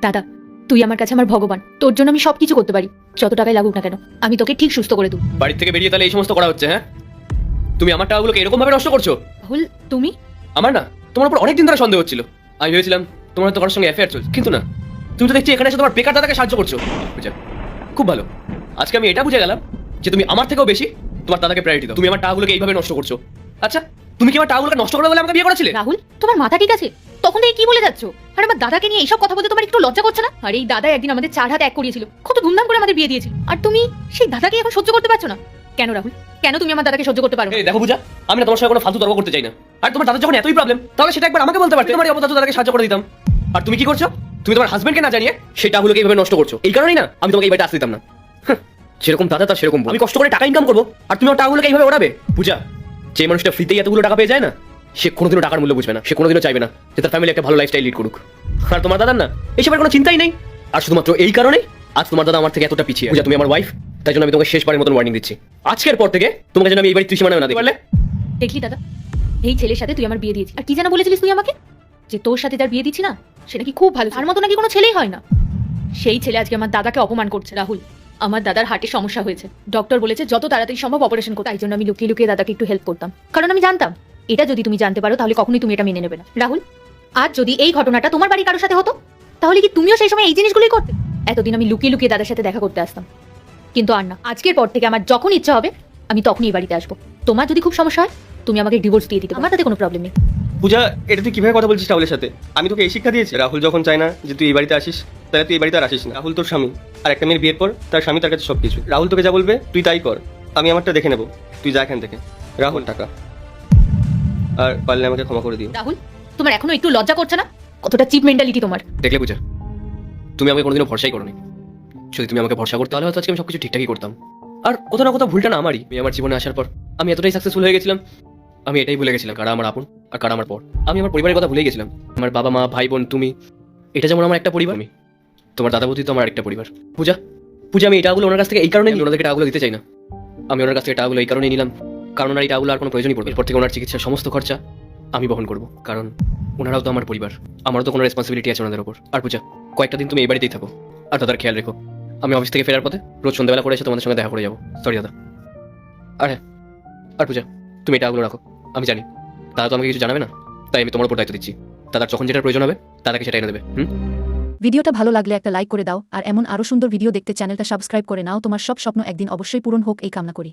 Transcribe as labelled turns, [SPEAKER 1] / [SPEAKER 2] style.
[SPEAKER 1] দাদা, তুই আমার কাছে আমার ভগবান। তোর জন্য আমি সবকিছু করতে পারি, যত টাকাই লাগুক না কেন। আমি তোকে ঠিক সুস্থ করে দেবো।
[SPEAKER 2] বাড়ি থেকে বেরিয়ে তাহলে এই সমস্ত করা হচ্ছে? হ্যাঁ, তুমি আমার টাকাগুলোকে এরকম ভাবে নষ্ট করছো।
[SPEAKER 1] রাহুল, তুমি
[SPEAKER 2] আমার না তোমার উপর অনেকদিন ধরে সন্দেহ হচ্ছিল। আমি ভেবেছিলাম তোমার তো কারোর সঙ্গে অ্যাফেয়ার চলছে, কিন্তু না, তুমি তো দেখছি এখানে এসে তোমার বেকার দাদাকে সাহায্য করছো। বুঝা, খুব ভালো। আজকে আমি এটা বুঝে গেলাম যে তুমি আমার থেকেও বেশি তোমার দাদাকে প্রায়োরিটি দাও। তুমি আমার টাকাগুলোকে এইভাবে নষ্ট করছো। আচ্ছা, তুমি কি আমার টাকাগুলোকে নষ্ট করবে বলে আমাকে বিয়ে করেছিলে?
[SPEAKER 1] রাহুল, তোমার মাথা ঠিক আছে? তখন থেকে কি বলে যাচ্ছ? আর আমার দাদাকে নিয়ে এইসব কথা বলতে তোমার একটু লজ্জা করছে না? আর এই দাদা একদিন আমাদের 4 হাত এক করিয়েছিল, কত ধুমধাম করে আমাদের বিয়ে দিয়েছিল, আর তুমি সেই দাদাকে এখন সহ্য করতে পারছো না কেন? রাহুল, কেন তুমি আমার দাদাকে সহ্য করতে পারো?
[SPEAKER 2] এই দেখো পূজা, আমি না তোমার সঙ্গে কোনো ফালতু তর্ক করতে চাই না। আর তোমার দাদার যখন এতই প্রবলেম, তাহলে সেটা একবার আমাকে বলতে পারতে, আমার অবদান দাদাকে সাহায্য করে দিতাম। আর তুমি কি করছো? তুমি তোমার হাজবেন্ডকে না জানিয়ে সেই টাকাগুলোকে এইভাবে নষ্ট করছো। এই কারণেই না আমি তোমাকে এই বাড়িতে আসতে দিতাম না। যেরকম দাদা তার সেরকম বউ। আমি কষ্ট করে টাকা ইনকাম করবো আর তুমি আমার টাকাগুলোকে এইভাবে ওড়াবে? পূজা, যে মানুষটা ফ্রিতেই এতগুলো টাকা পেয়ে যায় না, সে কোনোদিনও টাকার মূল্য বুঝবে না। সে কোনোদিনও চাইবে না যে তার ফ্যামিলি একটা ভালো লাইফস্টাইল লিড করুক। আর তোমার দাদার না এইসবের কোনো চিন্তাই নেই। আর শুধুমাত্র এই কারণেই আজ তোমার দাদা আমার থেকে এতটা পিছিয়ে। পূজা, তুমি আমার ওয়াইফ, তাই জন্য আমি তোমাকে শেষবারের মতন ওয়ার্নিং দিচ্ছি। আজকের পর থেকে তোমাকে যেন আমি এই বাড়ির ত্রিসীমানা না দিতে পারলে।
[SPEAKER 1] দেখলি দাদা, এই ছেলের সাথে তুই আমার বিয়ে দিয়েছিস, আর কি যেন বলেছিলিস তুই আমাকে, যে তোর সাথে যার বিয়ে দিচ্ছি না সে নাকি খুব ভালো, তার মতো নাকি কোনো ছেলেই হয় না। সেই ছেলে আজকে আমার দাদাকে অপমান করছে। রাহুল, আমার দাদার হার্টে সমস্যা হয়েছে, ডক্টর বলেছে যত তাড়াতাড়ি সম্ভব অপারেশন করতে। তাই জন্য আমি লুকিয়ে লুকিয়ে দাদাকে একটু হেল্প করতাম, কারণ আমি জানতাম এটা যদি তুমি জানতে পারো তাহলে কখনোই তুমি এটা মেনে নেবে না। রাহুল, আজ যদি এই ঘটনাটা তোমার বাড়ির কারোর সাথে হতো, তাহলে কি তুমিও সেই সময় এই জিনিসগুলোই করতে? এতদিন আমি লুকিয়ে লুকিয়ে দাদার সাথে দেখা করতে আসতাম, কিন্তু আর না। আজকের পর থেকে আমার যখন ইচ্ছা হবে আমি তখনই এই বাড়িতে আসবো। তোমার যদি খুব সমস্যা হয় তুমি আমাকে ডিভোর্স দিয়ে দিতে, আমার তাতে কোনো প্রবলেম নেই।
[SPEAKER 3] পূজা, এটা তুই কিভাবে কথা বলছিস রাহুলের সাথে? আমি তোকে এই শিক্ষা দিয়েছি, রাহুল যখন চায় না যে তুই এই বাড়িতে আসিস, তাহলে তুই এই বাড়িতে আর আসিস না। রাহুল তোর স্বামী, আর একটা মেয়ের বিয়ের পর তার স্বামী তার কাছে সবকিছু। রাহুল তোকে যা বলবে তুই তাই কর, আমি আমারটা দেখে নেবো, তুই যা এখান থেকে। রাহুল, টাকা আর পারলে আমাকে ক্ষমা করে দিও।
[SPEAKER 1] রাহুল, তোমার এখনো একটু লজ্জা করছে না? কতটা চিপ মেন্টালিটি তোমার।
[SPEAKER 2] দেখলে পূজা, তুমি আমাকে কোনোদিনও ভরসাই করোনি। যদি তুমি আমাকে ভরসা করতে, তাহলে হয়তো আজকে আমি সবকিছু ঠিকঠাকই করতাম। আর কোথাও না কোথাও ভুলটা না আমারই। আমি আমার জীবনে আসার পর আমি এতটাই সাকসেসফুল হয়ে গেছিলাম, আমি এটাই ভুলে গেছিলাম কারা আমার আপন আর কারা আমার পর। আমি আমার পরিবারের কথা ভুলে গেছিলাম। আমার বাবা মা ভাই বোন তুমি, এটা যেমন আমার একটা পরিবার, আমি তোমার দাদা বৌদি তো আমার একটা পরিবার। পূজা, পূজা, আমি এই টাকাগুলো ওনার কাছ থেকে এই কারণে ওনাদেরকে টাকাগুলো দিতে চাই না। আমি ওনার কাছ থেকে টাকাগুলো এই কারণেই নিলাম কারণ ওনার এই টাকাগুলো আর কোনো প্রয়োজনই পড়বে। এরপর থেকে ওনার চিকিৎসার সমস্ত খরচা আমি বহন করবো, কারণ ওনারাও তো আমার পরিবার, আমারও তো কোনো রেসপন্সিবিলিটি আছে ওনাদের ওপর। আর পূজা, কয়েকটা দিন তুমি এই বাড়িতেই থাকো আর দাদার খেয়াল রেখো। আমি অফিস থেকে ফেরার পথে রোজ সন্ধ্যাবেলা করে এসে তোমাদের সঙ্গে দেখা করে যাবো। সরি দাদা। আর হ্যাঁ, আর পূজা, তুমি এই টাকাগুলো রাখো। আমি জানি দাদা তো আমাকে কিছু জানাবে না, তাই আমি তোমার উপর দায়িত্ব দিচ্ছি। দাদার যখন যেটা প্রয়োজন হবে দাদাকে সেটা এনে দেবে।
[SPEAKER 4] ভিডিওটা ভালো লাগলে একটা লাইক করে দাও, আর এমন আরো সুন্দর ভিডিও দেখতে চ্যানেলটা সাবস্ক্রাইব করে নাও। তোমার সব স্বপ্ন একদিন অবশ্যই পূরণ হোক এই কামনা করি।